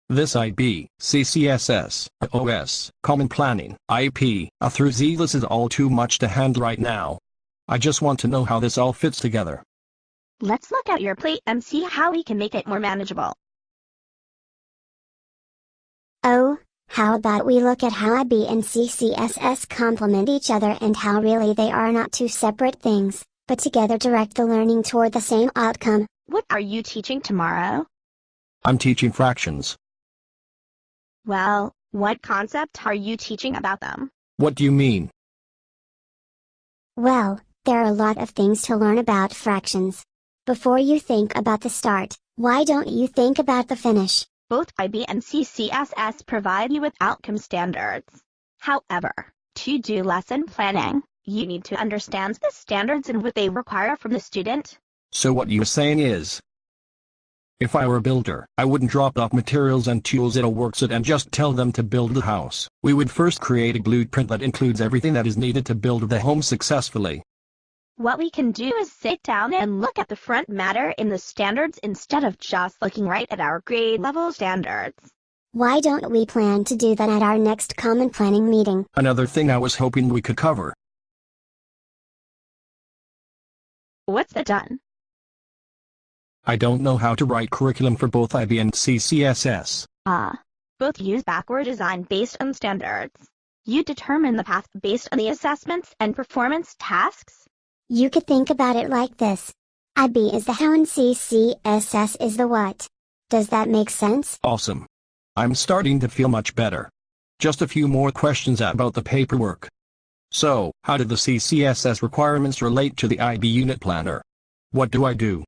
This IB, CCSS, OS, Common Planning, IP, through Ccss is all too much to handle right now. I just want to know how this all fits together. Let's look at your plate and see how we can make it more manageable. Oh, how about we look at how IB and CCSS complement each other and how really they are not two separate things, but together direct the learning toward the same outcome. What are you teaching tomorrow? I'm teaching fractions. Well, what concept are you teaching about them? What do you mean? Well, there are a lot of things to learn about fractions. Before you think about the start, why don't you think about the finish? Both IB and CCSS provide you with outcome standards. However, to do lesson planning, you need to understand the standards and what they require from the student. So what you're saying is, if I were a builder, I wouldn't drop off materials and tools at a worksite and just tell them to build the house. We would first create a blueprint that includes everything that is needed to build the home successfully. What we can do is sit down and look at the front matter in the standards instead of just looking right at our grade level standards. Why don't we plan to do that at our next common planning meeting? Another thing I was hoping we could cover. What's that done? I don't know how to write curriculum for both IB and CCSS. Both use backward design based on standards. You determine the path based on the assessments and performance tasks. You could think about it like this. IB is the how and CCSS is the what. Does that make sense? Awesome. I'm starting to feel much better. Just a few more questions about the paperwork. So, how do the CCSS requirements relate to the IB unit planner? What do I do?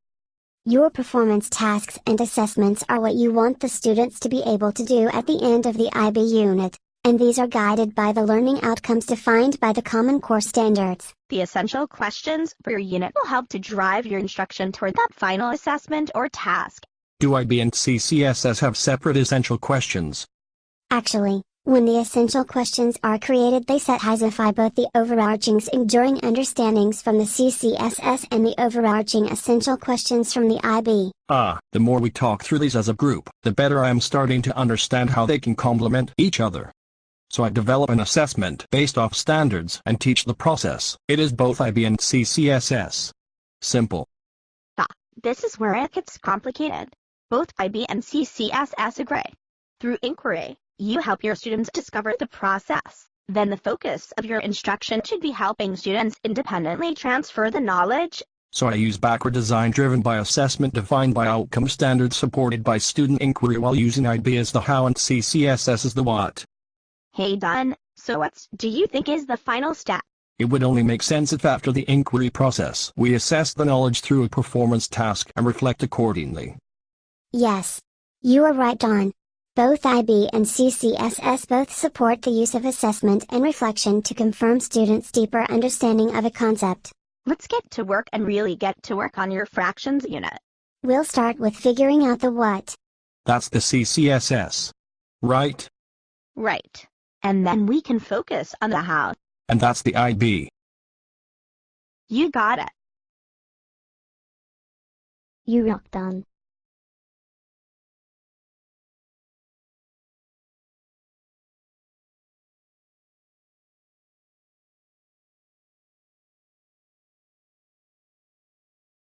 Your performance tasks and assessments are what you want the students to be able to do at the end of the IB unit, and these are guided by the learning outcomes defined by the Common Core standards. The essential questions for your unit will help to drive your instruction toward that final assessment or task. Do IB and CCSS have separate essential questions? Actually, when the essential questions are created, they satisfy both the overarching enduring understandings from the CCSS and the overarching essential questions from the IB. The more we talk through these as a group, the better I am starting to understand how they can complement each other. So I develop an assessment based off standards and teach the process. It is both IB and CCSS. Simple. This is where it gets complicated. Both IB and CCSS agree. Through inquiry, you help your students discover the process. Then the focus of your instruction should be helping students independently transfer the knowledge. So I use backward design driven by assessment defined by outcome standards supported by student inquiry while using IB as the how and CCSS as the what. Hey Don, so what do you think is the final step? It would only make sense if after the inquiry process we assess the knowledge through a performance task and reflect accordingly. Yes. You are right, Don. Both IB and CCSS both support the use of assessment and reflection to confirm students' deeper understanding of a concept. Let's get to work and really get to work on your fractions unit. We'll start with figuring out the what. That's the CCSS. Right? Right. And then we can focus on the how. And that's the IB. You got it. You rock, Don.